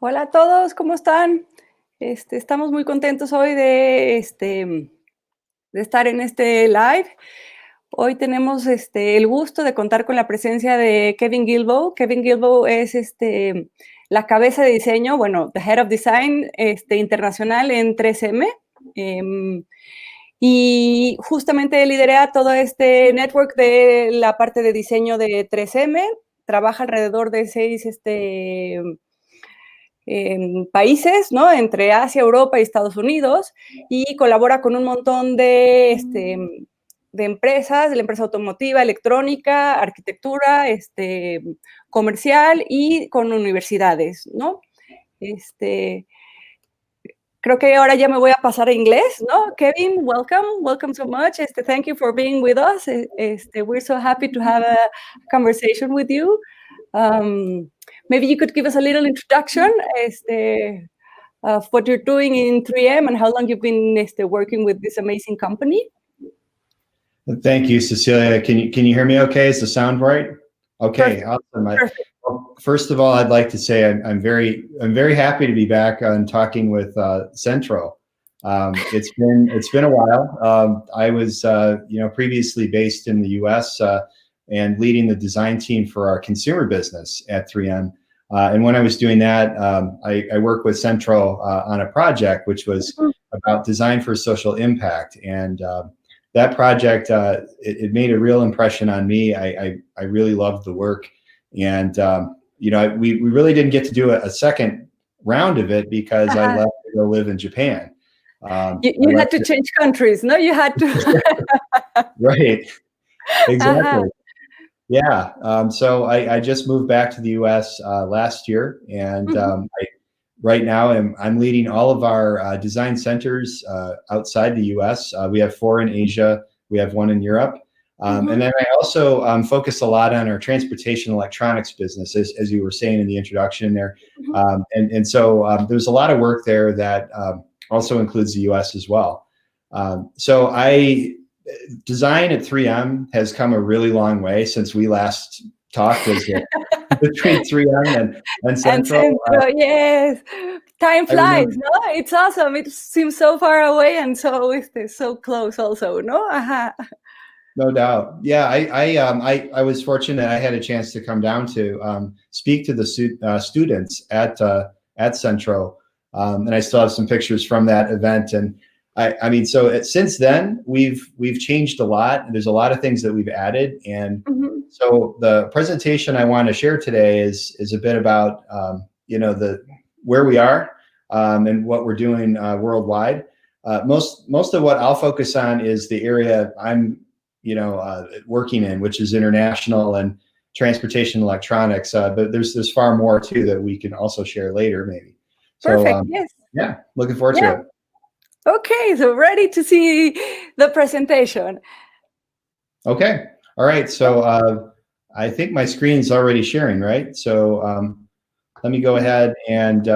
Hola a todos, ¿cómo están? Estamos muy contentos hoy de estar en este live. Hoy tenemos el gusto de contar con la presencia de Kevin Gilboe. Kevin Gilboe es la cabeza de diseño, bueno, the head of design internacional en 3M. Y justamente lidera todo este network de la parte de diseño de 3M. Trabaja alrededor de 6 países, ¿no? Entre Asia, Europa y Estados Unidos, y colabora con un montón de empresas, de la empresa automotiva, electrónica, arquitectura, comercial y con universidades, ¿no? Creo que ahora ya me voy a pasar a inglés, ¿no? Kevin, welcome so much. Thank you for being with us. We're so happy to have a conversation with you. Maybe you could give us a little introduction of what you're doing in 3M and how long you've been working with this amazing company. Thank you, Cecilia. Can you hear me okay? Is the sound right? Okay, Perfect. awesome. Perfect. Well, first of all, I'd like to say I'm very happy to be back on talking with Centro. It's been a while. I was previously based in the U.S. And leading the design team for our consumer business at 3M. And when I was doing that, I worked with Centro on a project which was about design for social impact. And that project, it made a real impression on me. I really loved the work. And, we really didn't get to do a second round of it because I left to go live in Japan. You had to change countries, no? You had to. Right, exactly. Yeah, so I just moved back to the U.S. Last year, and right now I'm leading all of our design centers outside the U.S. We have 4 in Asia, we have 1 in Europe, and then I also focus a lot on our transportation electronics business, as you were saying in the introduction there, and so there's a lot of work there that also includes the U.S. as well. So design at 3M has come a really long way since we last talked as between 3M and Centro. Yes, time flies, no? It's awesome. It seems so far away and so close also, no? No doubt. Yeah, I was fortunate. I had a chance to come down to speak to the students at Centro, and I still have some pictures from that event. And I mean, so since then we've changed a lot. There's a lot of things that we've added, and so the presentation I want to share today is a bit about where we are and what we're doing worldwide. Most of what I'll focus on is the area I'm working in, which is international and transportation electronics. But there's far more too that we can also share later, maybe. Perfect. So, yes. Yeah, looking forward to it. Okay, so ready to see the presentation. Okay, all right. So I think my screen's already sharing, right? So let me go ahead and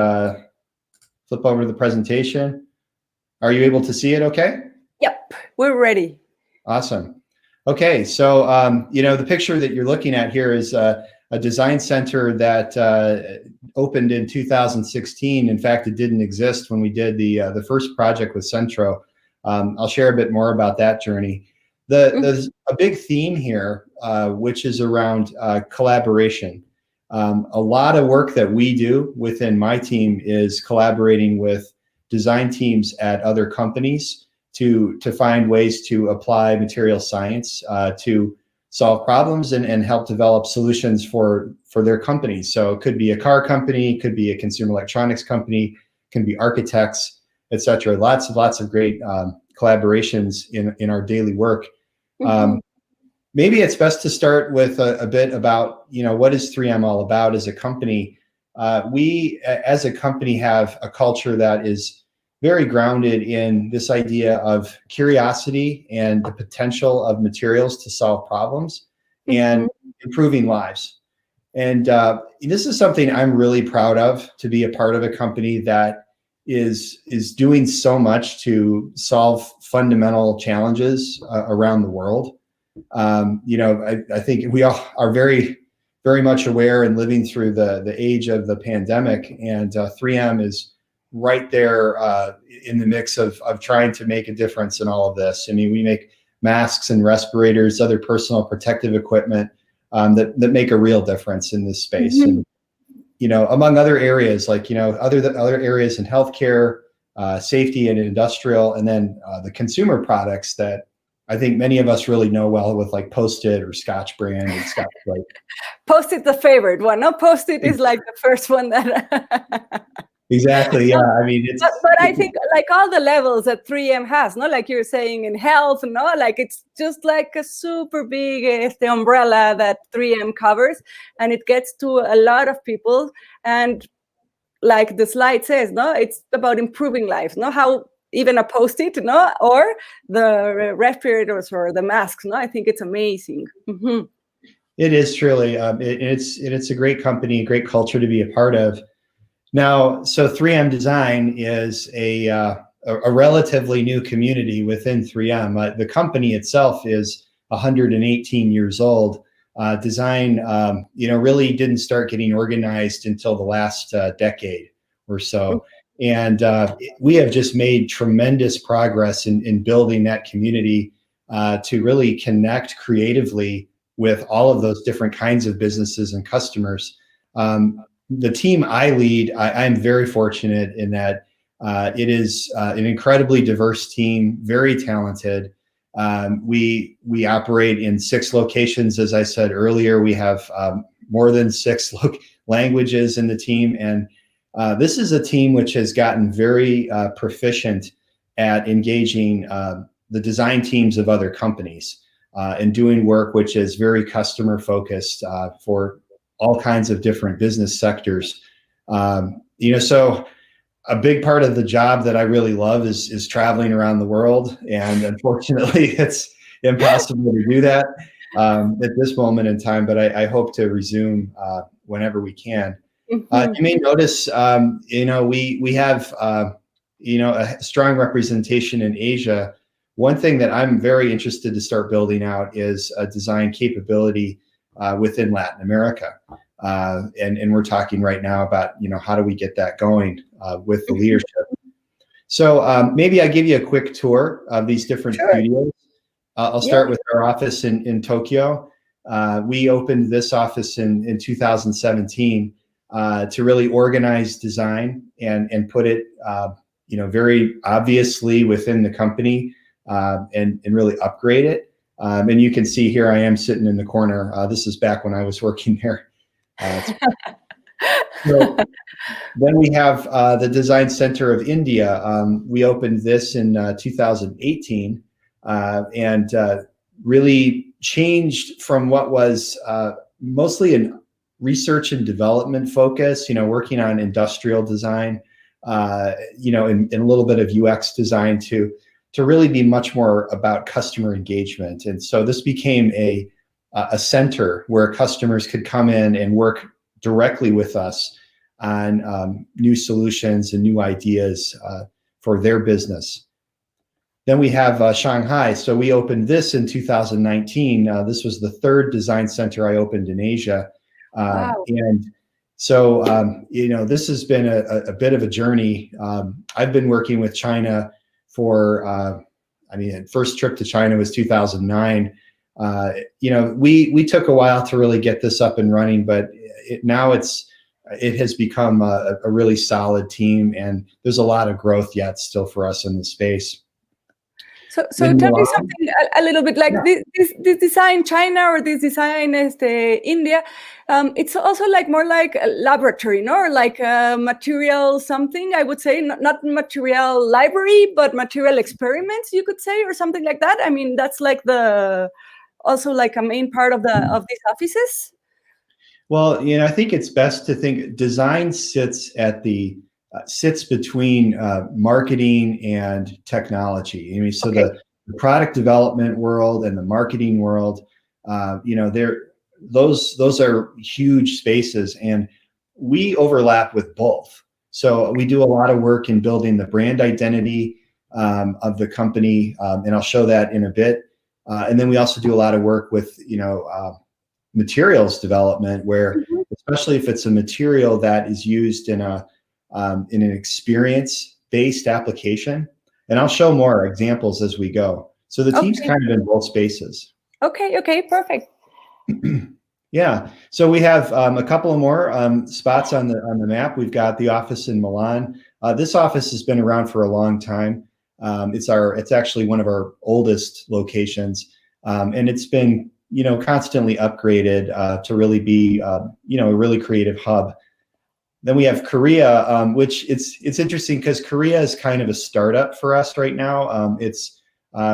flip over to the presentation. Are you able to see it okay? Yep, we're ready. Awesome. Okay, so the picture that you're looking at here is a design center that opened in 2016. In fact, it didn't exist when we did the first project with Centro. I'll share a bit more about that journey. There's a big theme here, which is around collaboration. A lot of work that we do within my team is collaborating with design teams at other companies to find ways to apply material science to solve problems and help develop solutions for their companies. So it could be a car company, could be a consumer electronics company, can be architects, etc. Lots of great collaborations in our daily work. Maybe it's best to start with a bit about what is 3M all about as a company. We as a company have a culture that is very grounded in this idea of curiosity and the potential of materials to solve problems and improving lives. And this is something I'm really proud of, to be a part of a company that is doing so much to solve fundamental challenges around the world. I think we all are very, very much aware and living through the age of the pandemic, and 3M is right there in the mix of trying to make a difference in all of this. I mean, we make masks and respirators, other personal protective equipment that make a real difference in this space. And among other areas, like other areas in healthcare, safety and industrial, and then the consumer products that I think many of us really know well, with like Post-it or Scotch brand and Scotch Brite. Post-it, the favorite one. No, Post-it is like the first one that. Exactly. Yeah. I mean, but I think like all the levels that 3M has, no, like you're saying in health, no, like it's just like a super big the umbrella that 3M covers, and it gets to a lot of people. And like the slide says, no, it's about improving lives, no, how even a Post-it, no, or the respirators or the masks, no, I think it's amazing. Mm-hmm. It is truly, it's a great company, great culture to be a part of. Now, so 3M Design is a relatively new community within 3M. The company itself is 118 years old. Design, really didn't start getting organized until the last decade or so. And we have just made tremendous progress in building that community to really connect creatively with all of those different kinds of businesses and customers. The team I lead, I'm very fortunate in that it is an incredibly diverse team, very talented. We operate in 6 locations, as I said earlier. We have more than 6 languages in the team, and this is a team which has gotten very proficient at engaging the design teams of other companies and doing work which is very customer focused for all kinds of different business sectors. So a big part of the job that I really love is traveling around the world. And unfortunately, it's impossible to do that at this moment in time, but I hope to resume whenever we can. You may notice, we have, a strong representation in Asia. One thing that I'm very interested to start building out is a design capability within Latin America. And we're talking right now about, how do we get that going with the leadership? So maybe I give you a quick tour of these different studios. I'll start with our office in Tokyo. We opened this office in 2017 to really organize design and put it, very obviously within the company and really upgrade it. And you can see here I am sitting in the corner. This is back when I was working there. So then we have the Design Center of India. We opened this in 2018 and really changed from what was mostly a research and development focus, working on industrial design, and a little bit of UX design to really be much more about customer engagement. And so this became a center where customers could come in and work directly with us on new solutions and new ideas for their business. Then we have Shanghai. So we opened this in 2019. This was the 3rd design center I opened in Asia. Wow. And so, this has been a bit of a journey. I've been working with China for, first trip to China was 2009. We took a while to really get this up and running, but now it has become a really solid team, and there's a lot of growth yet still for us in the space. So tell me something a little bit like this design China or this design India. It's also like more like a laboratory, no, or like a material something. I would say not material library, but material experiments. You could say, or something like that. I mean, that's like also like a main part of these offices. Well, I think it's best to think design sits between marketing and technology. So the product development world and the marketing world, those are huge spaces, and we overlap with both. So we do a lot of work in building the brand identity of the company, and I'll show that in a bit. And then we also do a lot of work with, materials development, where Mhm. especially if it's a material that is used in an experience-based application. And I'll show more examples as we go. So the team's Okay. kind of in both spaces. Okay, perfect. Yeah. So we have a couple of more spots on the map. We've got the office in Milan. This office has been around for a long time. It's actually one of our oldest locations, and it's been constantly upgraded to really be a really creative hub. Then we have Korea, which it's interesting because Korea is kind of a startup for us right now.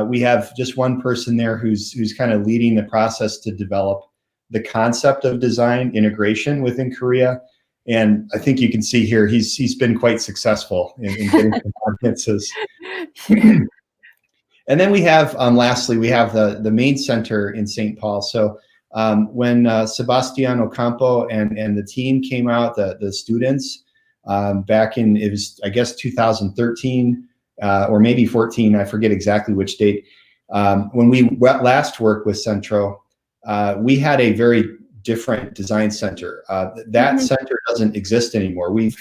We have just one person there who's kind of leading the process to develop the concept of design integration within Korea. And I think you can see here, he's been quite successful in getting some audiences. And then we have, lastly, we have the main center in St. Paul. So when Sebastián Ocampo and the team came out, the students, back in, it was, I guess, 2013 or maybe 14, I forget exactly which date. When we last worked with Centro, we had a very different design center. That center doesn't exist anymore. We've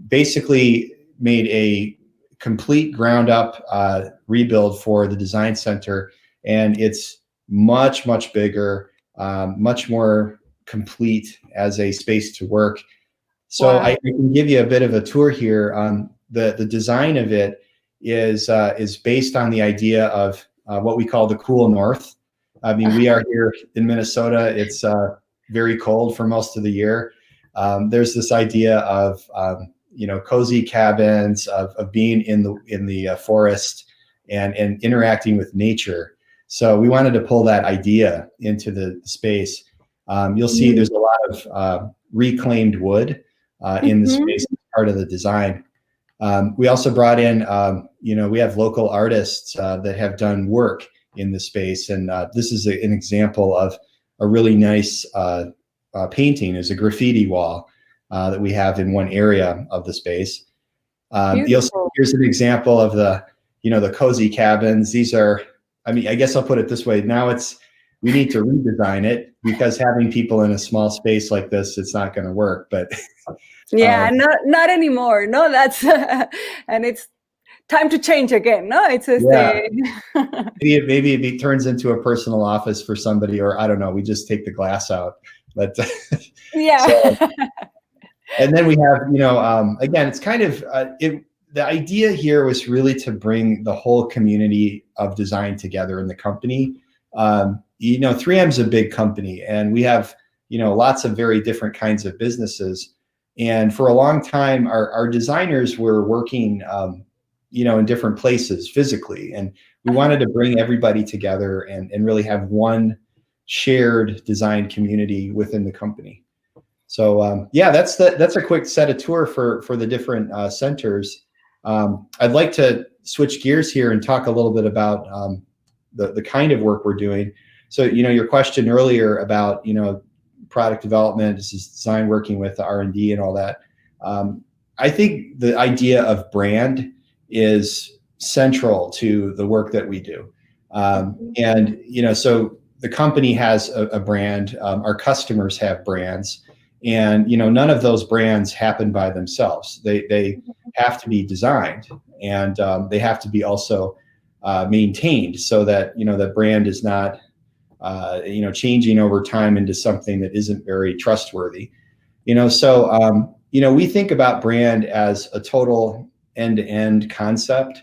basically made a complete ground up rebuild for the design center, and it's much, much bigger, much more complete as a space to work. So Wow. I can give you a bit of a tour here. The design of it is based on the idea of what we call the cool north. I mean, we are here in Minnesota. It's very cold for most of the year. There's this idea of cozy cabins, of being in the forest and interacting with nature. So we wanted to pull that idea into the space. You'll see there's a lot of reclaimed wood in the space as part of the design. We also brought in, we have local artists that have done work in the space, and this is an example of a really nice painting. Is a graffiti wall that we have in one area of the space. Here's an example of the cozy cabins. These are, I mean, I guess I'll put it this way. Now we need to redesign it, because having people in a small space like this, it's not going to work. But yeah, not anymore. No, that's and it's time to change again. No, it's maybe it turns into a personal office for somebody, or I don't know. We just take the glass out. But yeah. So, and then we have, again, it's kind of the idea here was really to bring the whole community of design together in the company. 3M is a big company, and we have lots of very different kinds of businesses. And for a long time, our designers were working, in different places physically, and we wanted to bring everybody together and really have one shared design community within the company. So that's a quick set of tour for the different centers. I'd like to switch gears here and talk a little bit about the kind of work we're doing. So your question earlier about product development, this is design working with the R&D and all that. I think the idea of brand is central to the work that we do. And so the company has a brand, our customers have brands, and none of those brands happen by themselves. They have to be designed, and they have to be also maintained, so that the brand is not changing over time into something that isn't very trustworthy. So we think about brand as a total end-to-end concept.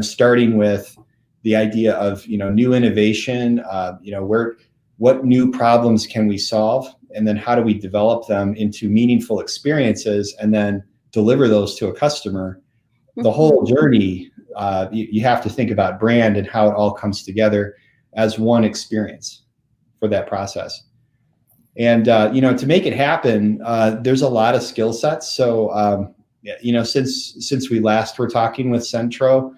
Starting with the idea of new innovation, what new problems can we solve, and then how do we develop them into meaningful experiences and then deliver those to a customer. The whole journey, you have to think about brand and how it all comes together as one experience for that process. And to make it happen, there's a lot of skill sets. So since we last were talking with Centro,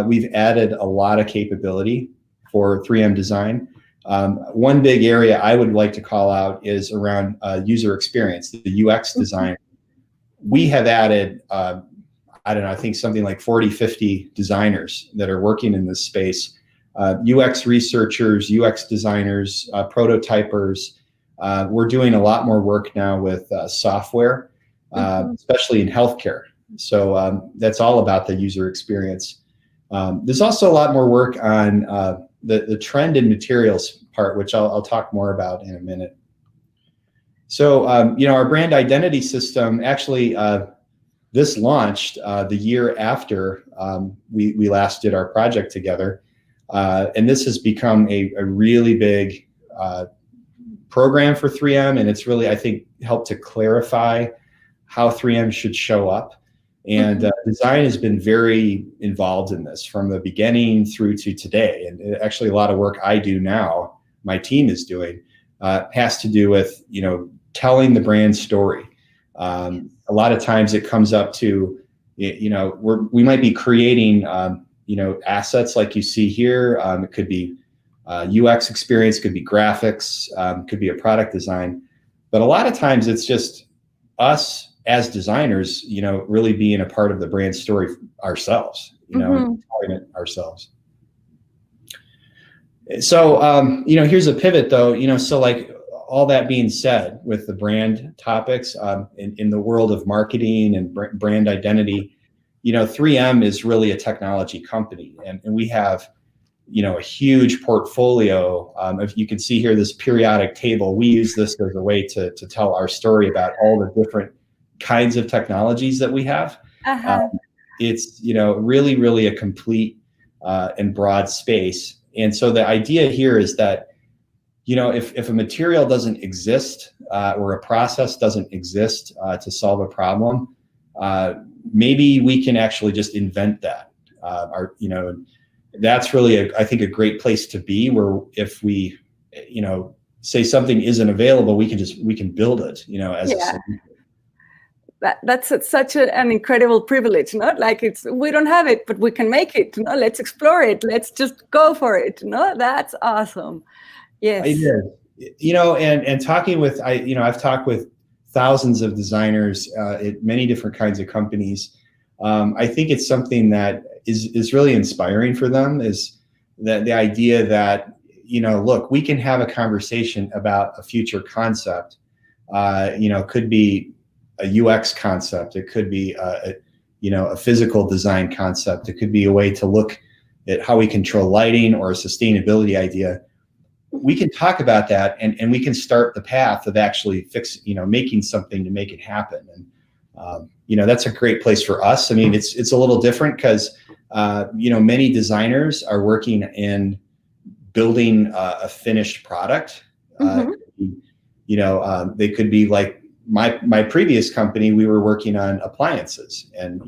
we've added a lot of capability for 3M design. One big area I would like to call out is around user experience, the UX design. We have added, I think something like 40, 50 designers that are working in this space. UX researchers, UX designers, prototypers. We're doing a lot more work now with software, especially in healthcare. So that's all about the user experience. There's also a lot more work on the trend in materials part, which I'll talk more about in a minute. So, our brand identity system actually, this launched the year after we last did our project together. And this has become a really big program for 3M. And it's really, I think, helped to clarify how 3M should show up. And design has been very involved in this from the beginning through to today. And actually a lot of work I do now, my team is doing, has to do with, telling the brand story. A lot of times it comes up to, we might be creating, assets like you see here. It could be UX experience, could be graphics, could be a product design. But a lot of times it's just us as designers, really being a part of the brand story ourselves, and telling it ourselves. So, here's a pivot though, so like all that being said with the brand topics in the world of marketing and brand identity, 3M is really a technology company and we have, a huge portfolio. If you can see here, this periodic table, we use this as a way to tell our story about all the different kinds of technologies that we have. It's, really, really a complete and broad space. And so the idea here is that, if a material doesn't exist or a process doesn't exist to solve a problem, maybe we can actually just invent that. That's really, I think, a great place to be where if we, say something isn't available, we can build it, as a solution. That's such an incredible privilege, no? Like we don't have it, but we can make it, let's explore it. Let's just go for it, That's awesome. Yes. I did. And talking with, I've talked with thousands of designers at many different kinds of companies. I think it's something that is really inspiring for them, is that the idea that, look, we can have a conversation about a future concept, could be a UX concept. It could be a physical design concept. It could be a way to look at how we control lighting or a sustainability idea. We can talk about that and we can start the path of actually making something to make it happen. And, that's a great place for us. I mean, it's a little different because, many designers are working in building a finished product. They could be like my previous company, we were working on appliances and,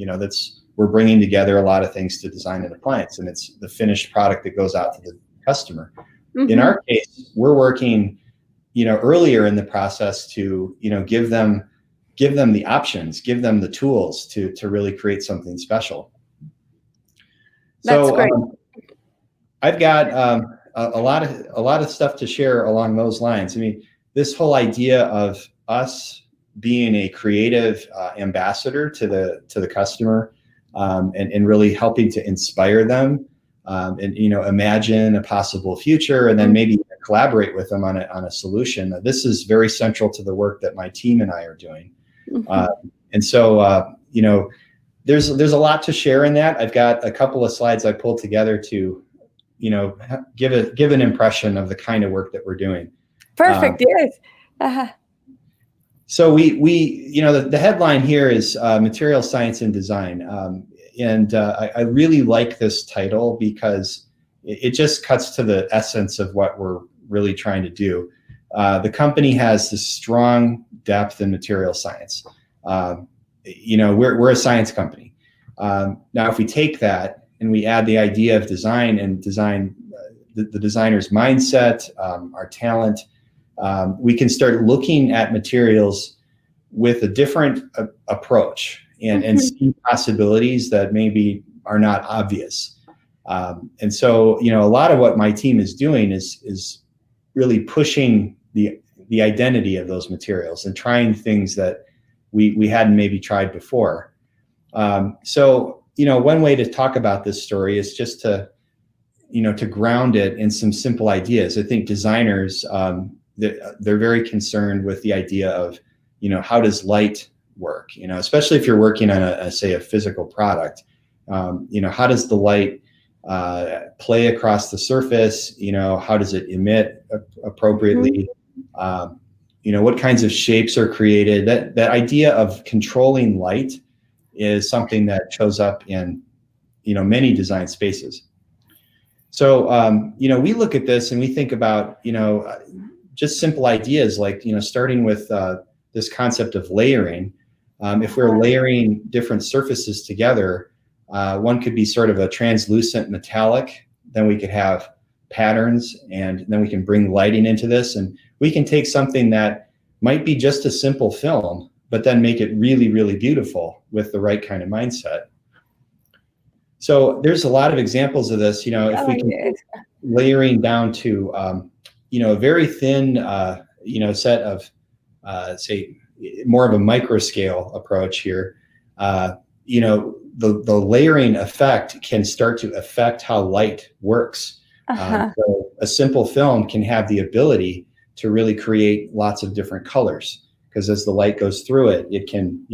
we're bringing together a lot of things to design an appliance and it's the finished product that goes out to the customer. In our case, we're working, earlier in the process to, give them the options, give them the tools to really create something special. That's great. I've got a lot of stuff to share along those lines. I mean, this whole idea of us being a creative ambassador to the customer and really helping to inspire them and imagine a possible future and then maybe collaborate with them on a solution. This is very central to the work that my team and I are doing. And so there's a lot to share in that. I've got a couple of slides I pulled together to give an impression of the kind of work that we're doing. Perfect. Yes. So the headline here is Material Science and Design. And I really like this title because it just cuts to the essence of what we're really trying to do. The company has this strong depth in material science. We're a science company. Now, if we take that and we add the idea of design and the designer's mindset, our talent, we can start looking at materials with a different approach and see possibilities that maybe are not obvious. And so, a lot of what my team is doing is really pushing the identity of those materials and trying things that we hadn't maybe tried before. So, one way to talk about this story is just to, to ground it in some simple ideas. I think designers, they're very concerned with the idea of, how does light work? Especially if you're working on say a physical product. How does the light play across the surface? How does it emit appropriately? What kinds of shapes are created? That idea of controlling light is something that shows up in, many design spaces. So, we look at this and we think about, just simple ideas like, starting with this concept of layering. If we're layering different surfaces together, one could be sort of a translucent metallic. Then we could have patterns, and then we can bring lighting into this. And we can take something that might be just a simple film, but then make it really, really beautiful with the right kind of mindset. So there's a lot of examples of this, if we can layering down to, a very thin, set of, say, more of a micro scale approach here. The layering effect can start to affect how light works. So a simple film can have the ability to really create lots of different colors, because as the light goes through it, it can,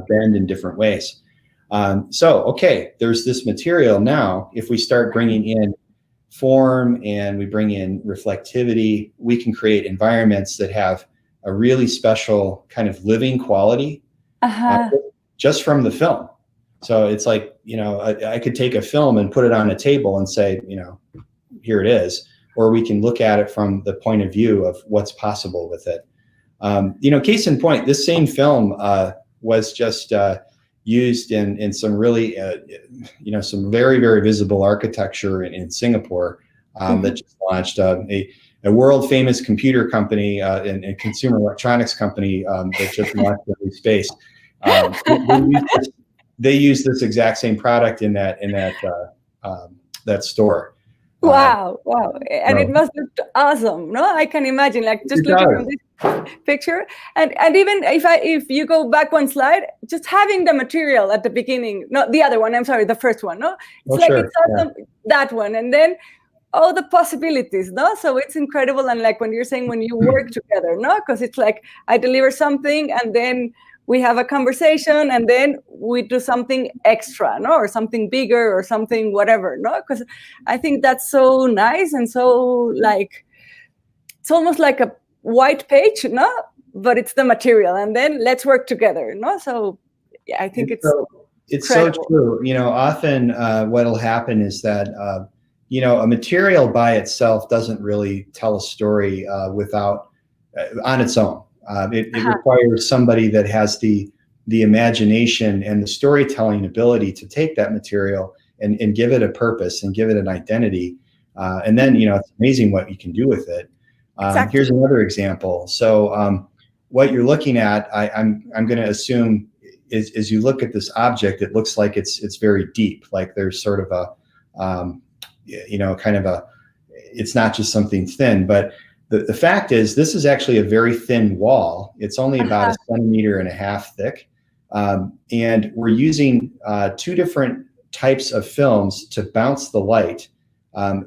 bend in different ways. There's this material now. If we start bringing in form and we bring in reflectivity, we can create environments that have a really special kind of living quality just from the film. So it's like, I could take a film and put it on a table and say, here it is. Or we can look at it from the point of view of what's possible with it. Case in point, this same film was just used in some really, some very, very visible architecture in Singapore that just launched a world famous computer company and consumer electronics company that just launched a new space. They use this exact same product in that store. Wow. And it must look awesome, no? I can imagine, like, just looking at this picture. And even if you go back one slide, just having the material at the beginning, not the other one, I'm sorry, the first one, no? It's it's awesome, that one. And then all the possibilities, no? So it's incredible. And like when you're saying, when you work together, no? Because it's like, I deliver something and then we have a conversation and then we do something extra, no? Or something bigger or something whatever, no? Because I think that's so nice and so like, it's almost like a white page, no? But it's the material, and then let's work together, no? So yeah, I think it's so true. Often what'll happen is that, a material by itself doesn't really tell a story without on its own. It requires somebody that has the imagination and the storytelling ability to take that material and give it a purpose and give it an identity. And then, it's amazing what you can do with it. Exactly. Here's another example. So what you're looking at, I'm going to assume is you look at this object, it looks like it's very deep. Like there's sort of a, it's not just something thin, but the fact is, this is actually a very thin wall. It's only about 1.5 centimeters thick. And we're using two different types of films to bounce the light.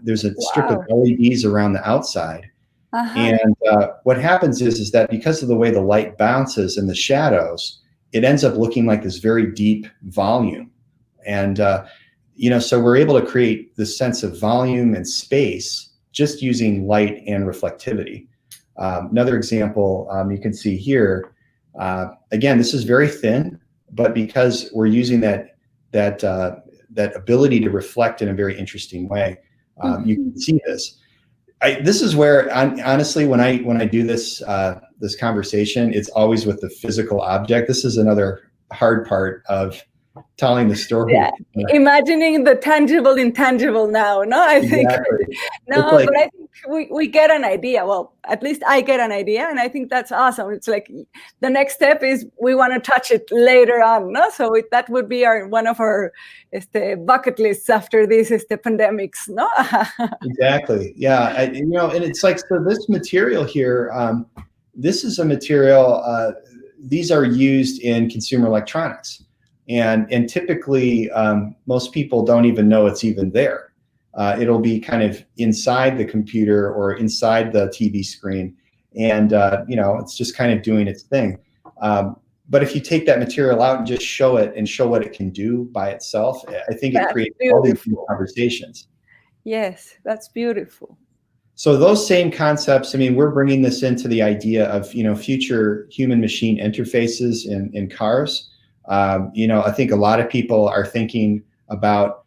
There's a strip of LEDs around the outside. And what happens is that because of the way the light bounces in the shadows, it ends up looking like this very deep volume. And, so we're able to create this sense of volume and space just using light and reflectivity. Another example you can see here, again, this is very thin, but because we're using that ability to reflect in a very interesting way, you can see this. This is where, honestly, when I do this conversation, it's always with the physical object. This is another hard part of telling the story. Yeah. Imagining the tangible intangible now, no? I think no, but I think we get an idea. Well, at least I get an idea, and I think that's awesome. It's like the next step is we want to touch it later on, no? So that would be one of our bucket lists after this pandemics, no? Exactly. Yeah. And it's like, so this material here, this is a material, these are used in consumer electronics. And typically, most people don't even know it's even there. It'll be kind of inside the computer or inside the TV screen. And, it's just kind of doing its thing. But if you take that material out and just show it and show what it can do by itself, I think it creates all these new conversations. Yes, that's beautiful. So those same concepts, I mean, we're bringing this into the idea of, future human-machine interfaces in cars. I think a lot of people are thinking about,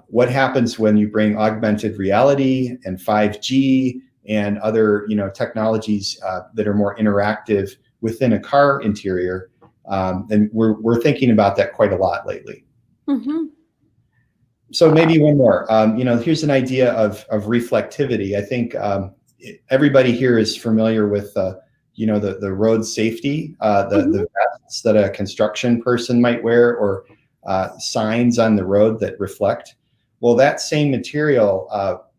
what happens when you bring augmented reality and 5G and other, technologies that are more interactive within a car interior. And we're thinking about that quite a lot lately. Mm-hmm. So maybe one more, here's an idea of reflectivity. I think everybody here is familiar with, the road safety, the vests that a construction person might wear, or signs on the road that reflect. Well, that same material,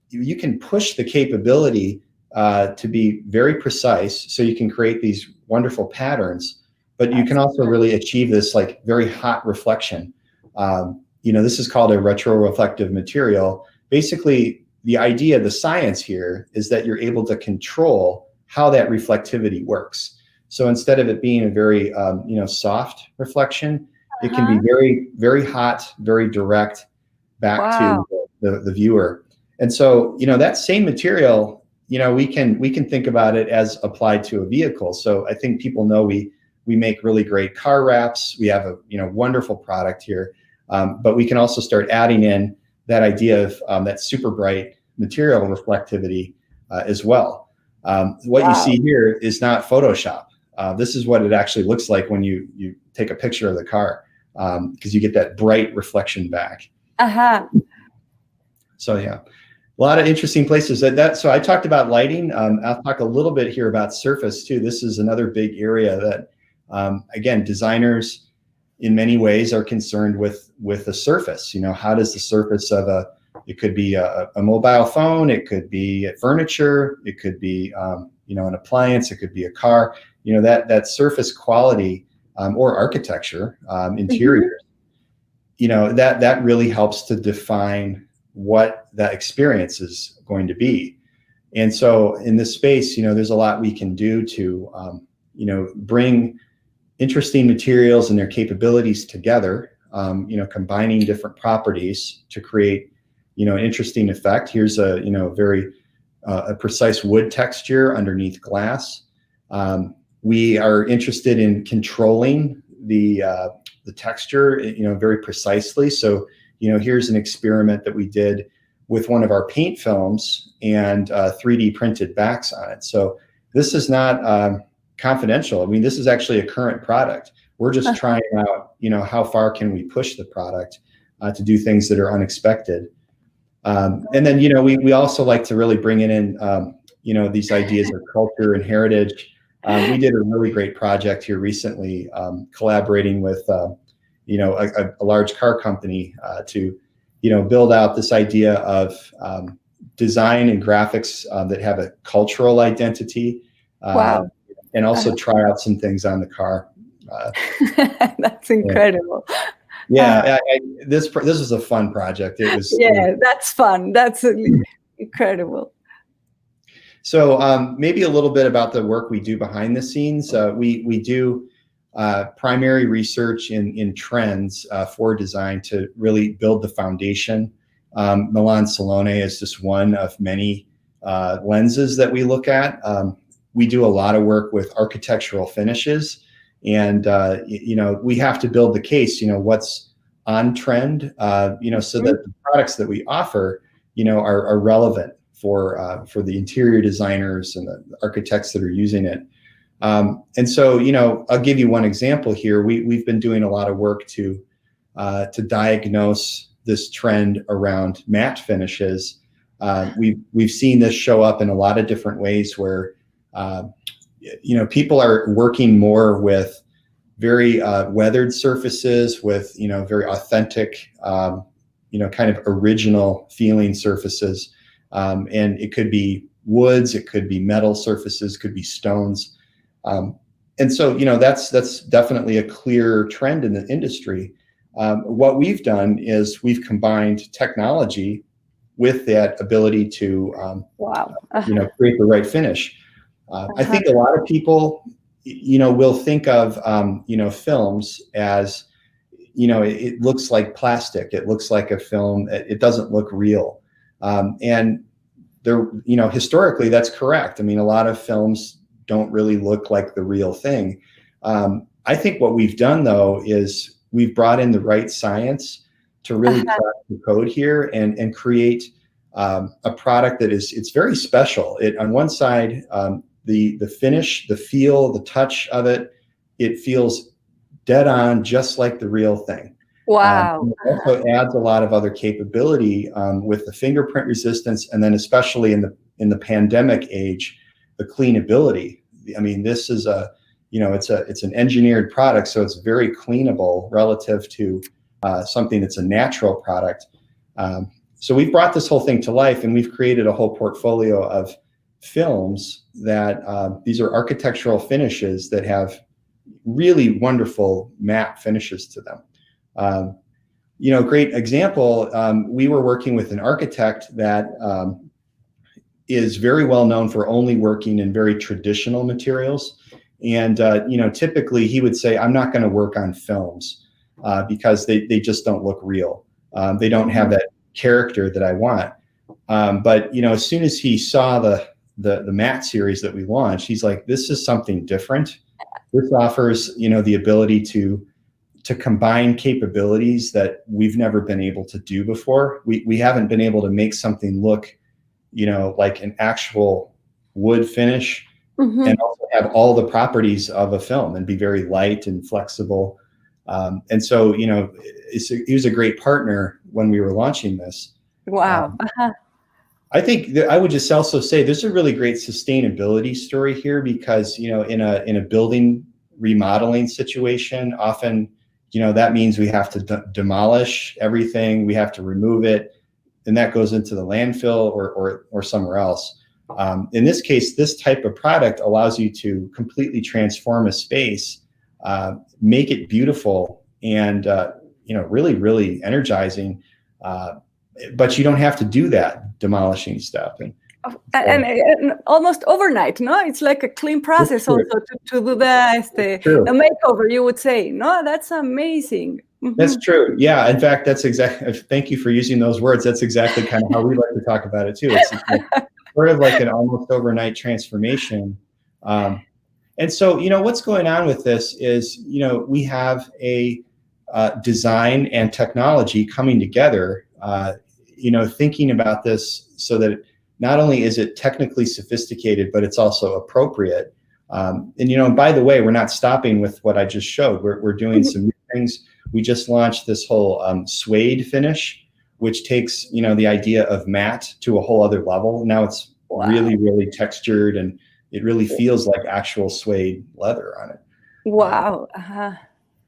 you can push the capability to be very precise, so you can create these wonderful patterns, but you can also really achieve this like very hot reflection. This is called a retroreflective material. Basically, the idea, the science here is that you're able to control how that reflectivity works. So instead of it being a very, soft reflection, it can be very, very hot, very direct back to the viewer. And so, that same material, we can think about it as applied to a vehicle. So I think people know we make really great car wraps. We have a wonderful product here, but we can also start adding in that idea of that super bright material reflectivity as well. What you see here is not Photoshop. This is what it actually looks like when you take a picture of the car, because you get that bright reflection back. So yeah. A lot of interesting places. So I talked about lighting. I'll talk a little bit here about surface too. This is another big area that, again, designers in many ways are concerned with the surface. How does the surface of it could be a mobile phone, it could be furniture, it could be an appliance, it could be a car. That surface quality or architecture, interiors. That really helps to define what that experience is going to be. And so in this space, there's a lot we can do to, bring interesting materials and their capabilities together, combining different properties to create, an interesting effect. Here's a, very a precise wood texture underneath glass. We are interested in controlling the texture, very precisely. So, here's an experiment that we did with one of our paint films and 3D printed backs on it. So this is not confidential. I mean, this is actually a current product. We're just trying out, how far can we push the product to do things that are unexpected. And then, we also like to really bring in, these ideas of culture and heritage. We did a really great project here recently, collaborating with, a large car company to, build out this idea of design and graphics that have a cultural identity. And also try out some things on the car. That's incredible. Yeah, this was a fun project. It was. Yeah, that's fun. That's incredible. So maybe a little bit about the work we do behind the scenes. We do primary research in trends for design to really build the foundation. Milan Salone is just one of many lenses that we look at. We do a lot of work with architectural finishes, and we have to build the case. What's on trend, so that the products that we offer, are relevant for the interior designers and the architects that are using it. And so, I'll give you one example here. We've been doing a lot of work to diagnose this trend around matte finishes. We've seen this show up in a lot of different ways where, people are working more with very weathered surfaces, with, very authentic, kind of original feeling surfaces. And it could be woods, it could be metal surfaces, could be stones. And so, that's definitely a clear trend in the industry. What we've done is we've combined technology with that ability to, Wow. create the right finish. I think a lot of people, will think of, films as, it looks like plastic. It looks like a film. It doesn't look real. And there, historically, that's correct. I mean, a lot of films don't really look like the real thing. I think what we've done, though, is we've brought in the right science to really crack the code here and create a product that it's very special. On one side, the finish, the feel, the touch of it, it feels dead on, just like the real thing. Wow. It also adds a lot of other capability with the fingerprint resistance, and then especially in the pandemic age, the cleanability. I mean, this is it's an engineered product, so it's very cleanable relative to something that's a natural product. So we've brought this whole thing to life, and we've created a whole portfolio of films that these are architectural finishes that have really wonderful matte finishes to them. Great example, we were working with an architect that is very well known for only working in very traditional materials. And, typically he would say, I'm not going to work on films because they just don't look real. They don't have that character that I want. But, as soon as he saw the matte series that we launched, he's like, this is something different. This offers, the ability to combine capabilities that we've never been able to do before. We haven't been able to make something look, like an actual wood finish, and also have all the properties of a film and be very light and flexible. And so, he was a great partner when we were launching this. Wow. I think that I would just also say there's a really great sustainability story here because, in a building remodeling situation, often, that means we have to demolish everything. We have to remove it, and that goes into the landfill or somewhere else. In this case, this type of product allows you to completely transform a space, make it beautiful, and really, really energizing. But you don't have to do that demolishing stuff. And almost overnight, no? It's like a clean process also to do the makeover, you would say. No, that's amazing. That's true. Yeah. In fact, that's exactly, thank you for using those words. That's exactly kind of how we like to talk about it too. It's sort of like an almost overnight transformation. And so, what's going on with this is, we have a design and technology coming together, thinking about this so that not only is it technically sophisticated, but it's also appropriate. And by the way, we're not stopping with what I just showed. We're doing some new things. We just launched this whole suede finish, which takes, the idea of matte to a whole other level. Now it's really, really textured, and it really feels like actual suede leather on it. Wow.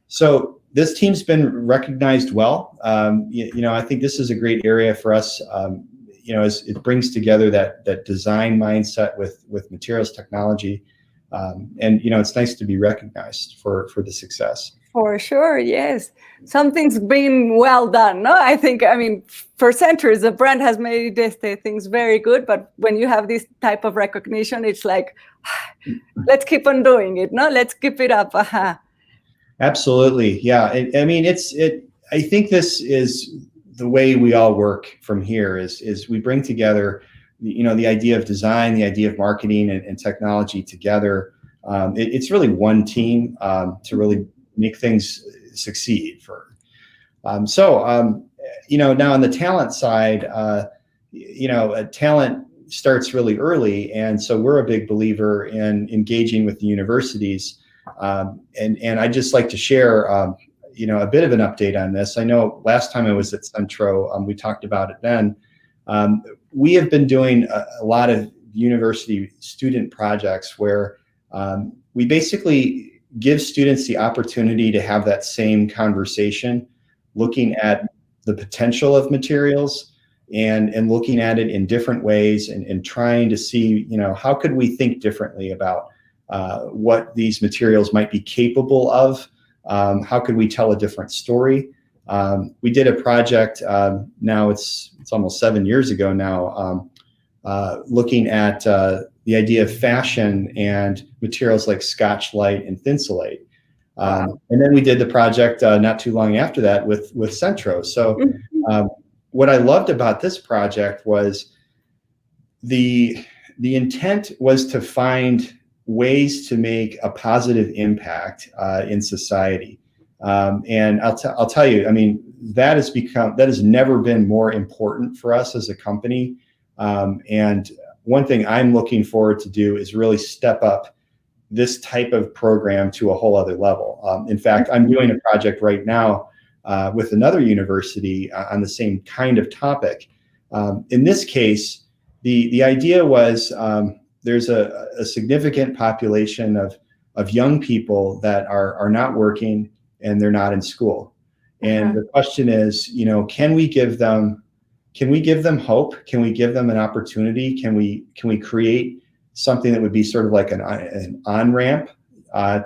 So this team's been recognized well. I think this is a great area for us. As it brings together that design mindset with materials technology, and it's nice to be recognized for the success. For sure, yes. Something's been well done, no? I think, for centuries, the brand has made these things very good, but when you have this type of recognition, it's like, let's keep on doing it, no? Let's keep it up. Absolutely, yeah. I think this is the way we all work from here is we bring together, the idea of design, the idea of marketing and technology together. It's really one team to really make things succeed now on the talent side, talent starts really early. And so we're a big believer in engaging with the universities. And I'd just like to share, a bit of an update on this. I know last time I was at Centro, we talked about it then. We have been doing a lot of university student projects where we basically give students the opportunity to have that same conversation, looking at the potential of materials and looking at it in different ways and trying to see, how could we think differently about what these materials might be capable of? How could we tell a different story? We did a project, now it's almost 7 years ago now, looking at the idea of fashion and materials like Scotch-Lite and Thinsulate. And then we did the project not too long after that with Centro. So what I loved about this project was the intent was to find ways to make a positive impact in society. And I'll tell you, I mean, that has never been more important for us as a company. And one thing I'm looking forward to do is really step up this type of program to a whole other level. In fact, I'm doing a project right now with another university on the same kind of topic. In this case, the idea was there's a significant population of young people that are not working and they're not in school. And the question is, you know, can we give them hope? Can we give them an opportunity? Can we create something that would be sort of like an on-ramp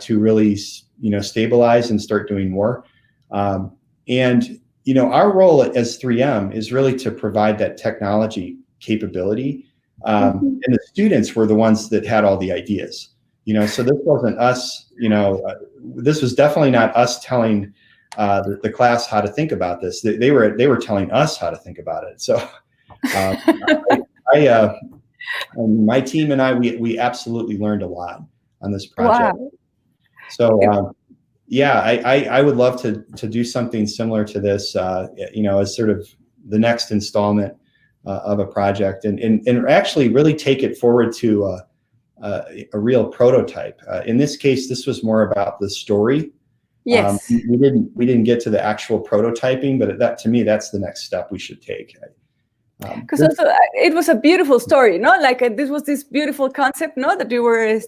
to really, you know, stabilize and start doing more? And, you know, our role as 3M is really to provide that technology capability. And the students were the ones that had all the ideas, you know, so this wasn't us, you know, this was definitely not us telling the class how to think about this. They were telling us how to think about it. So my team and I, we absolutely learned a lot on this project. Wow. So yeah, I would love to do something similar to this, you know, as sort of the next installment of a project, and actually really take it forward to a real prototype. In this case, this was more about the story. Yes. We didn't get to the actual prototyping, but that, to me, that's the next step we should take. Because also it was a beautiful story, no? Like this was this beautiful concept, no? That you were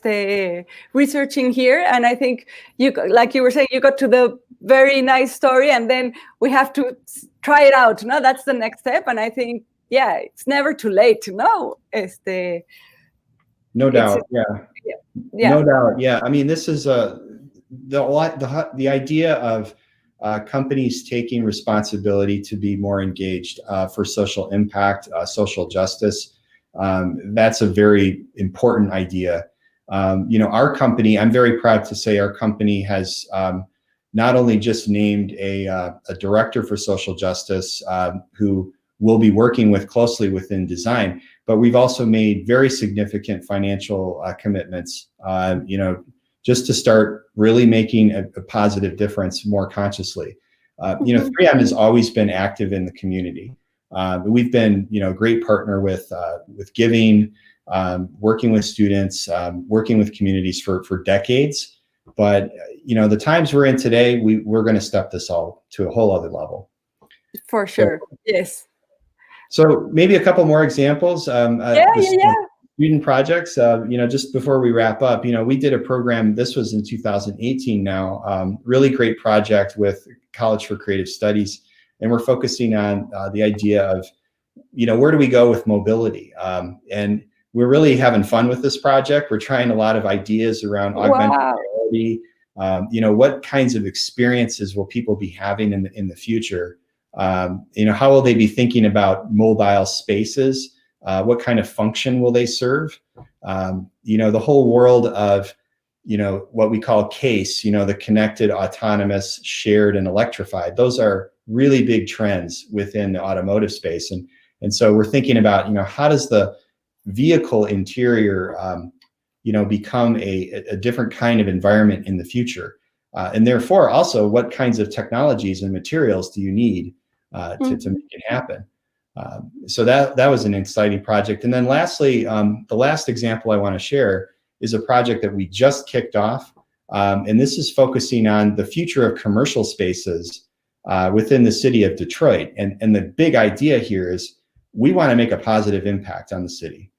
researching here, and I think you, like you were saying, you got to the very nice story, and then we have to try it out, no? That's the next step, and I think, yeah, it's never too late, no? No doubt, yeah. No doubt, yeah. I mean, this is the idea of companies taking responsibility to be more engaged for social impact, social justice. That's a very important idea. You know, our company, I'm very proud to say our company has not only just named a director for social justice who will be working closely within design, but we've also made very significant financial commitments, you know, just to start really making a positive difference more consciously. You know, 3M has always been active in the community. We've been, you know, a great partner with giving, working with students, working with communities for decades. But, you know, the times we're in today, we're going to step this all to a whole other level. For sure, yes. So maybe a couple more examples. Student projects, you know, just before we wrap up, you know, we did a program, this was in 2018 now, really great project with College for Creative Studies. And we're focusing on the idea of, you know, where do we go with mobility? And we're really having fun with this project. We're trying a lot of ideas around augmented reality. You know, what kinds of experiences will people be having in the future? You know, how will they be thinking about mobile spaces? What kind of function will they serve? You know, the whole world of, you know, what we call CASE, you know, the connected, autonomous, shared, and electrified. Those are really big trends within the automotive space. And so we're thinking about, you know, how does the vehicle interior, you know, become a different kind of environment in the future? And therefore, also, what kinds of technologies and materials do you need to make it happen? So that was an exciting project. And then lastly, the last example I want to share is a project that we just kicked off. And this is focusing on the future of commercial spaces within the city of Detroit. And the big idea here is we want to make a positive impact on the city.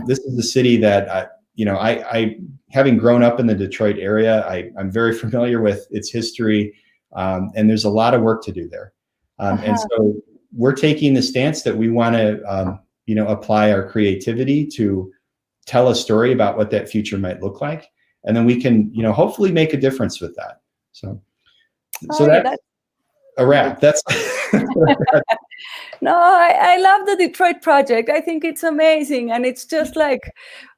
This is the city that, you know, I having grown up in the Detroit area, I'm very familiar with its history, and there's a lot of work to do there. And so we're taking the stance that we want to, you know, apply our creativity to tell a story about what that future might look like, and then we can, you know, hopefully make a difference with that. So a wrap. That's No, I love the Detroit project. I think it's amazing. And it's just like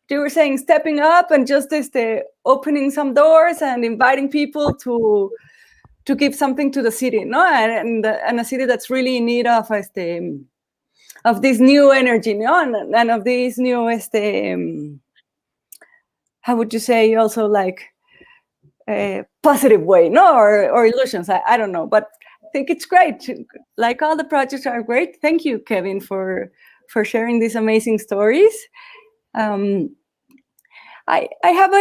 you were saying, stepping up and just opening some doors and inviting people to give something to the city, no? And a city that's really in need of this new energy, no? And of this new how would you say, also like a positive way, no? Or illusions, I don't know, but I think it's great. Like, all the projects are great. Thank you, Kevin, for sharing these amazing stories. I have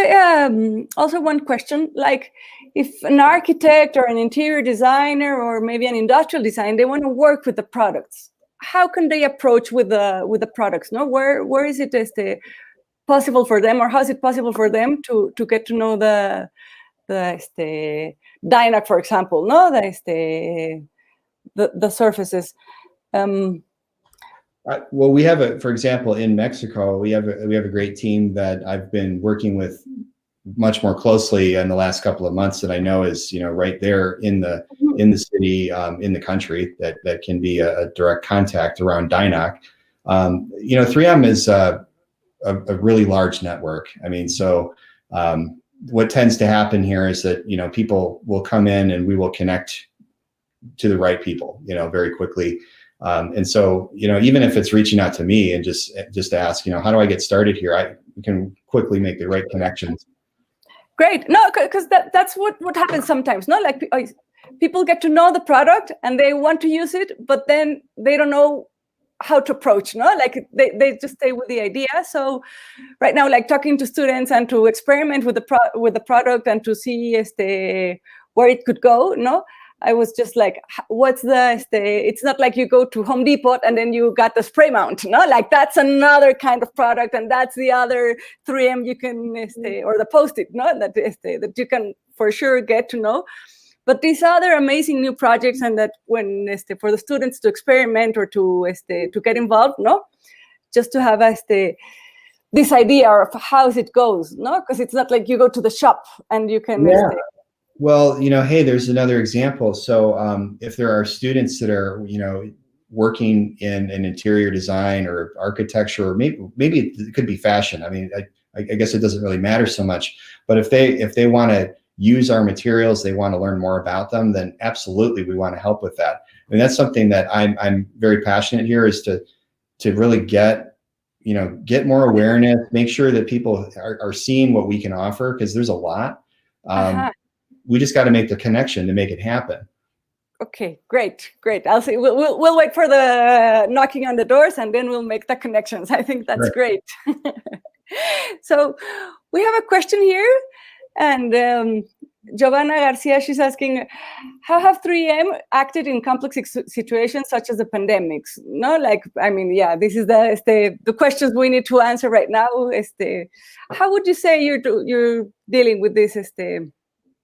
also one question. Like, if an architect or an interior designer or maybe an industrial design, they want to work with the products, how can they approach with the products? No, where is it possible for them, or how is it possible for them to get to know the Dynac, for example, no, the surfaces. Well, we have for example, in Mexico, we have a great team that I've been working with much more closely in the last couple of months, that I know is, right there in the city, in the country, that can be a direct contact around Dynac. 3M is a really large network. I mean, so what tends to happen here is that, people will come in and we will connect to the right people, very quickly. And so, even if it's reaching out to me and just ask, how do I get started here? I can quickly make the right connections. Great. No, because that's what happens sometimes. No, like people get to know the product and they want to use it, but then they don't know how to approach. No, like they just stay with the idea. So right now, like talking to students and to experiment with the product and to see where it could go. No, I was just like, what's it's not like you go to Home Depot and then you got the spray mount, no? Like, that's another kind of product, and that's the other 3M you can, or the Post-it, no? That you can for sure get to know. But these other amazing new projects, and that when, for the students to experiment or to get involved, no? Just to have, this idea of how it goes, no? Because it's not like you go to the shop and you can, Well, hey, there's another example. So if there are students that are, working in an interior design or architecture, or maybe it could be fashion. I mean, I guess it doesn't really matter so much. But if they want to use our materials, they want to learn more about them, then absolutely we want to help with that. I mean, that's something that I'm very passionate here, is to really get more awareness, make sure that people are seeing what we can offer, because there's a lot. We just got to make the connection to make it happen. Okay, great. I'll see. We'll wait for the knocking on the doors, and then we'll make the connections. I think that's great. So we have a question here, and Giovanna Garcia, she's asking, how have 3M acted in complex situations such as the pandemics? No, like, I mean, yeah, this is the questions we need to answer right now. How would you say you're dealing with this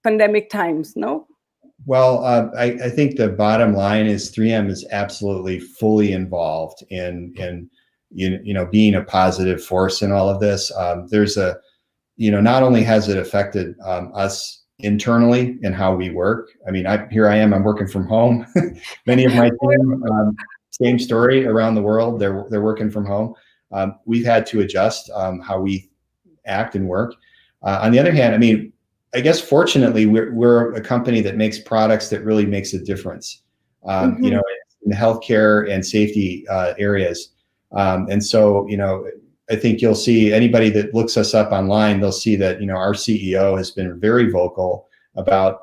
pandemic times? No. Well, I think the bottom line is 3M is absolutely fully involved in being a positive force in all of this. There's not only has it affected us internally and how we work. I mean, I'm working from home. Many of my team, same story around the world. They're working from home. We've had to adjust how we act and work. On the other hand, I mean, I guess fortunately we're a company that makes products that really makes a difference, in the healthcare and safety areas. And so, I think you'll see anybody that looks us up online, they'll see that, our CEO has been very vocal about,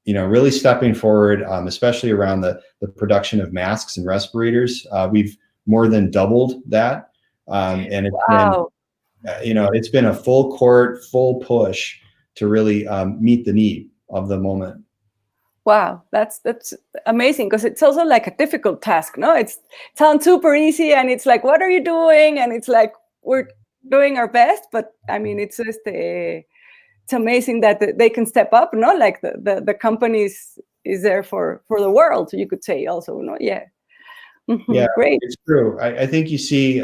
really stepping forward, especially around the production of masks and respirators. We've more than doubled that. And it's been, it's been a full court, full push to really meet the need of the moment. Wow, that's amazing, because it's also like a difficult task. No, it sounds super easy, and it's like, what are you doing? And it's like, we're doing our best, but I mean, it's just it's amazing that they can step up. No, like the company is there for the world, you could say also. No, yeah. Yeah, great. It's true. I think you see,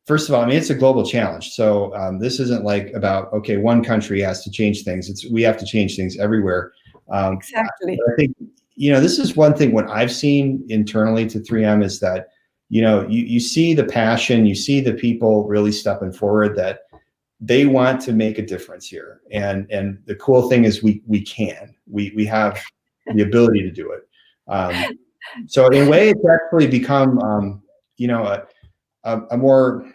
first of all, I mean, it's a global challenge. So this isn't like about, okay, one country has to change things. We have to change things everywhere. Exactly. I think, this is one thing what I've seen internally to 3M is that, you see the passion, you see the people really stepping forward that they want to make a difference here. And the cool thing is we have the ability to do it. So in a way, it's actually become, a more,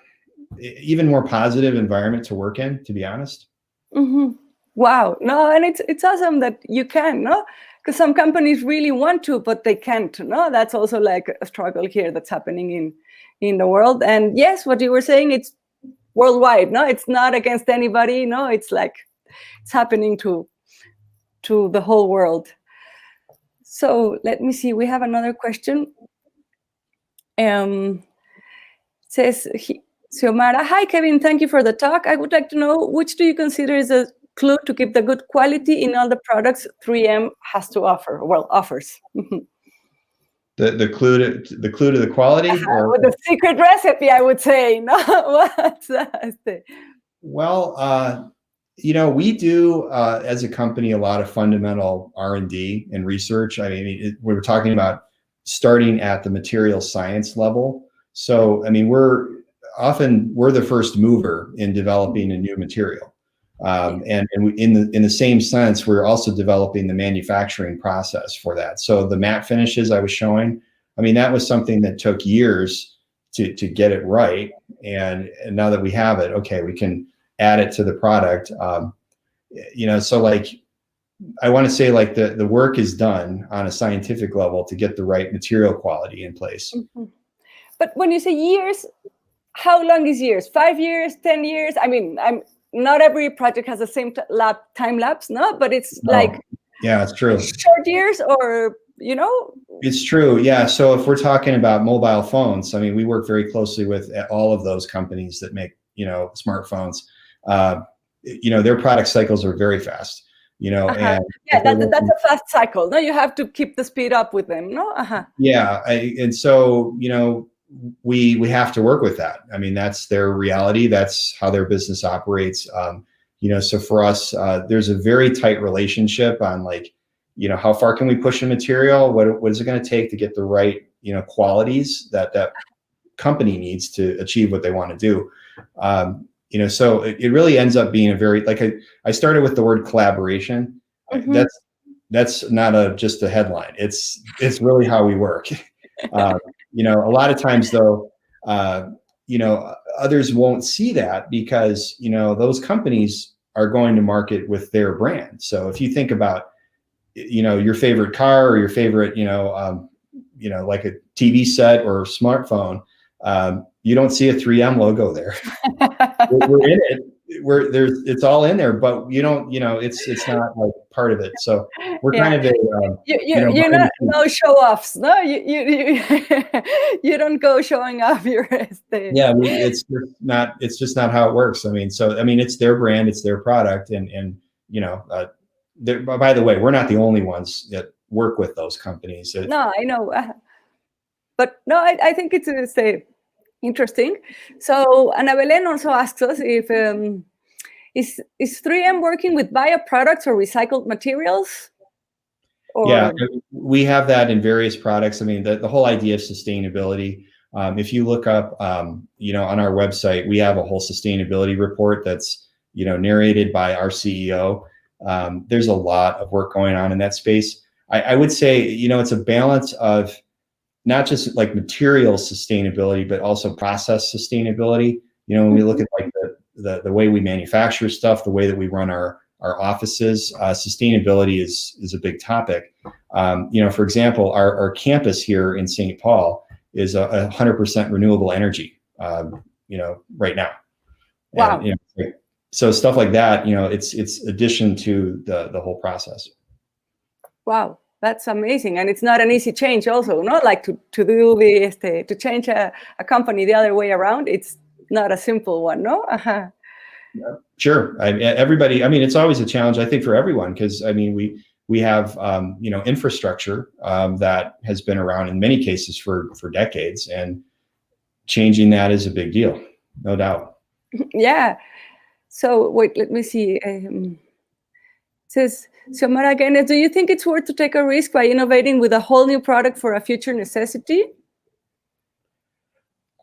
even more positive environment to work in, to be honest. Mm-hmm. Wow. No, and it's awesome that you can, no? Because some companies really want to, but they can't, no? That's also like a struggle here that's happening in the world. And yes, what you were saying, it's worldwide, no? It's not against anybody, no? It's like, it's happening to the whole world. So let me see, we have another question. Says Xiomara, hi Kevin, thank you for the talk. I would like to know, which do you consider is a clue to keep the good quality in all the products 3M has to offer, offers? The clue to the quality? Or the secret recipe, I would say. No, what's that? Well, we do as a company a lot of fundamental R&D and research. I mean, we were talking about starting at the material science level. So, I mean, we're the first mover in developing a new material, and in the same sense, we're also developing the manufacturing process for that. So the matte finishes I was showing, I mean, that was something that took years to get it right, and now that we have it, okay, we can add it to the product. So like, I want to say like the work is done on a scientific level to get the right material quality in place. Mm-hmm. But when you say years, how long is years? 5 years, 10 years? I mean, not every project has the same time lapse, no? But it's like, yeah, it's true. Short years, or It's true, yeah. So if we're talking about mobile phones, I mean, we work very closely with all of those companies that make smartphones. Their product cycles are very fast. And yeah, that's a fast cycle. No, you have to keep the speed up with them. No, yeah, and so we have to work with that. I mean, that's their reality. That's how their business operates. So for us, there's a very tight relationship on like, how far can we push a material? What is it going to take to get the right, qualities that company needs to achieve what they want to do? So it really ends up being a very, like I started with the word collaboration. Mm-hmm. That's not just a headline. It's really how we work. A lot of times though, others won't see that because, those companies are going to market with their brand. So if you think about, your favorite car or your favorite, like a TV set or smartphone, you don't see a 3M logo there. We're in it. It's all in there, but you don't, it's not like part of it. So we're kind of you're not no show offs. No, you don't go showing off your estate. Yeah, it's just not how it works. I mean, it's their brand, it's their product, and by the way, we're not the only ones that work with those companies. No, I know, but no, I think it's interesting. So Ana Belén also asks us if is 3M working with bioproducts or recycled materials? Yeah, we have that in various products. I mean, the whole idea of sustainability. If you look up, on our website, we have a whole sustainability report that's narrated by our CEO. There's a lot of work going on in that space. I would say, it's a balance of not just like material sustainability, but also process sustainability. When we look at like the way we manufacture stuff, the way that we run our offices, sustainability is a big topic. For example, our campus here in St. Paul is 100% renewable energy, right now. Wow. And, so stuff like that, it's addition to the whole process. Wow, that's amazing, and it's not an easy change. Also, not like to do to change a company the other way around. It's not a simple one, no? Yeah, sure. Everybody. I mean, it's always a challenge, I think, for everyone, because I mean, we have infrastructure that has been around in many cases for decades, and changing that is a big deal, no doubt. Yeah. So wait, let me see. It says Xiomara again, do you think it's worth to take a risk by innovating with a whole new product for a future necessity?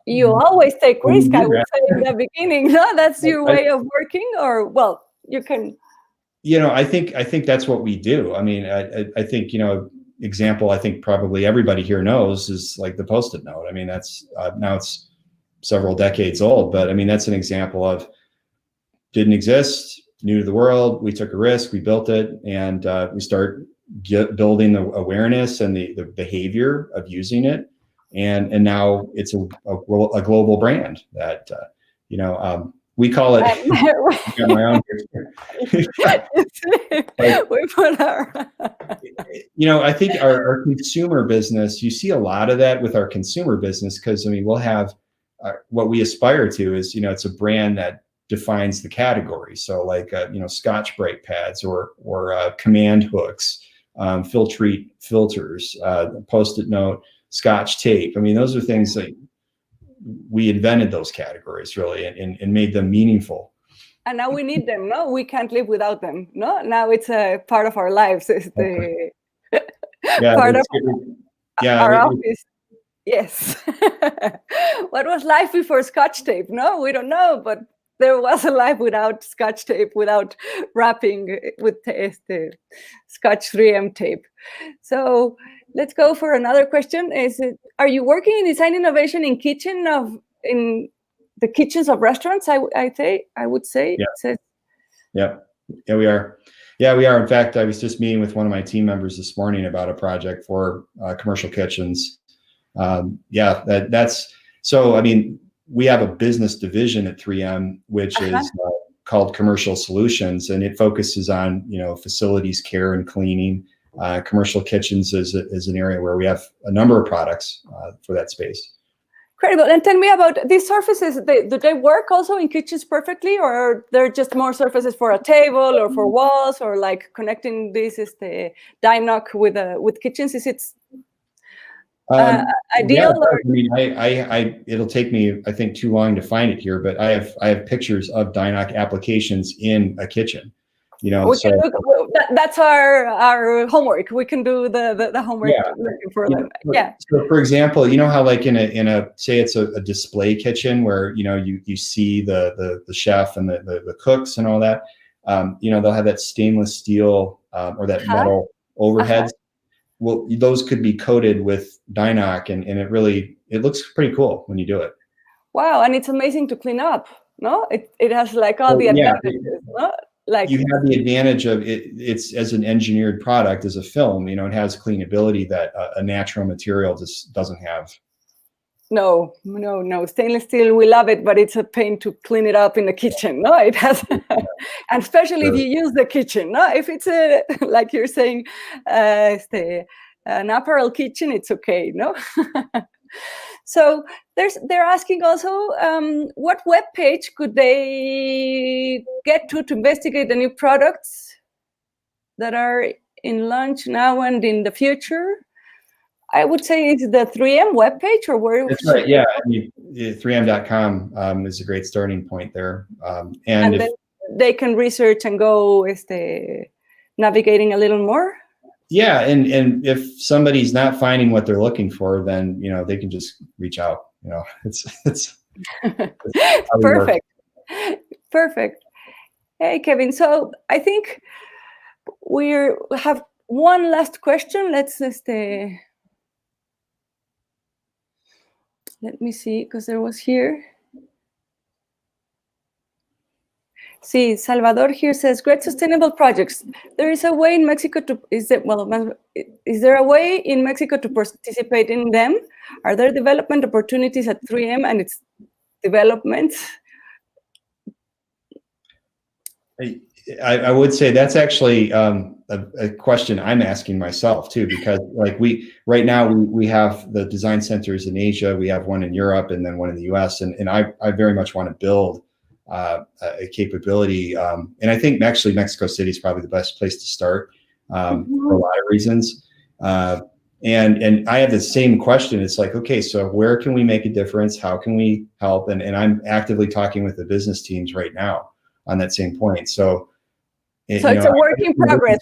You always take risk, I would say, in the beginning. No, that's your way of working, or well, you can. I think that's what we do. I mean, I think example I think probably everybody here knows is like the Post-it note. I mean, that's now it's several decades old, but I mean that's an example of didn't exist, new to the world. We took a risk, we built it, and we start building the awareness and the behavior of using it. And now it's a global brand that, we call it. Got my own we put our. I think our consumer business, you see a lot of that with our consumer business, because I mean, we'll have what we aspire to is, it's a brand that defines the category. So like, Scotch brake pads or command hooks, Filtrete filters, Post-it note, Scotch tape. I mean, those are things that we invented those categories really and made them meaningful. And now we need them. No, we can't live without them. No, now it's a part of our lives. It's the part of our office. Yes. What was life before Scotch tape? No, we don't know, but there was a life without Scotch tape, without wrapping with the Scotch 3M tape. So let's go for another question. Are you working in design innovation in the kitchens of restaurants? I would say. Yeah. Yeah, we are. Yeah, we are. In fact, I was just meeting with one of my team members this morning about a project for commercial kitchens. That's so. I mean, we have a business division at 3M, which is called Commercial Solutions, and it focuses on facilities care and cleaning. Commercial kitchens is an area where we have a number of products for that space. Incredible. And tell me about these surfaces. Do they work also in kitchens perfectly, or they're just more surfaces for a table or for walls, or like connecting this is the Dynoc with kitchens? Is it ideal? Yeah, I mean, it'll take me, I think, too long to find it here, but I have pictures of Dynoc applications in a kitchen. That's our homework. We can do the homework for them. Yeah. So, for example, how like in a say it's a display kitchen where you see the chef and the cooks and all that. They'll have that stainless steel or that metal overheads. Well, those could be coated with Dynoc, and it looks pretty cool when you do it. Wow, and it's amazing to clean up. No, it has like all the advantages. No? Like you have the advantage of it's as an engineered product, as a film, it has cleanability that a natural material just doesn't have. No. Stainless steel, we love it, but it's a pain to clean it up in the kitchen. No, it has, and especially if you use the kitchen. No, if it's like you're saying, an apparel kitchen, it's okay. No. So they're asking also, what web page could they get to investigate the new products that are in launch now and in the future? I would say it's the 3M webpage, or where? That's right. Yeah, I mean, 3m.com is a great starting point there, and then they can research and go navigating a little more. Yeah, and if somebody's not finding what they're looking for, then they can just reach out. It's perfect. Hey, Kevin. So I think we have one last question. Let's let me see, because there was here. See, Salvador here says, great sustainable projects. There is a way in Mexico is there a way in Mexico to participate in them? Are there development opportunities at 3M and its developments? I would say that's actually a question I'm asking myself too, because like right now we have the design centers in Asia, we have one in Europe, and then one in the US, and I very much want to build a capability, and I think actually Mexico City is probably the best place to start for a lot of reasons. And I have the same question. It's like, okay, so where can we make a difference? How can we help? And I'm actively talking with the business teams right now on that same point. So So it's a work in progress.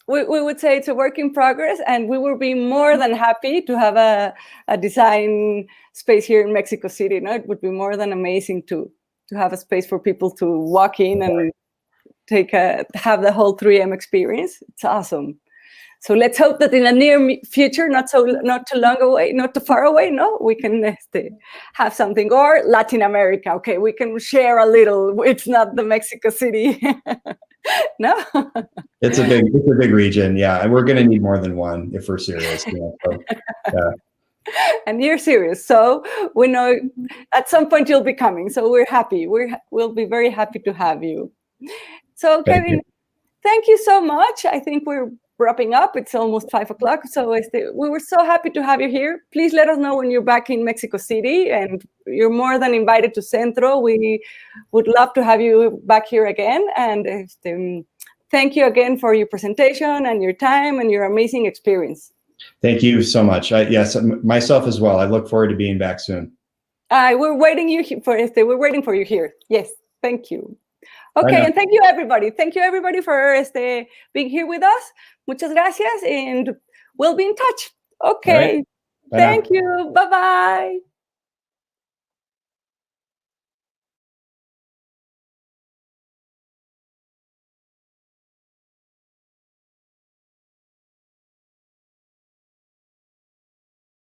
We would say it's a work in progress, and we would be more than happy to have a design space here in Mexico City. No, it would be more than amazing to have a space for people to walk in and have the whole 3M experience. It's awesome. So let's hope that in the near future, not too long away, not too far away, no, we can have something. Or Latin America, okay, we can share a little. It's not the Mexico City. No. It's a big region, yeah. And we're going to need more than one if we're serious. So, yeah. And you're serious, so we know at some point you'll be coming. So we're happy. We'll be very happy to have you. So Kevin, thank you so much. I think we're wrapping up. It's almost 5 o'clock. So we were so happy to have you here. Please let us know when you're back in Mexico City, and you're more than invited to Centro. We would love to have you back here again. And thank you again for your presentation and your time and your amazing experience. Thank you so much. Yes, myself as well. I look forward to being back soon. We're waiting we're waiting for you here. Yes, thank you. Okay, and thank you everybody. Thank you everybody for being here with us. Muchas gracias, and we'll be in touch. Okay, thank you. Bye-bye.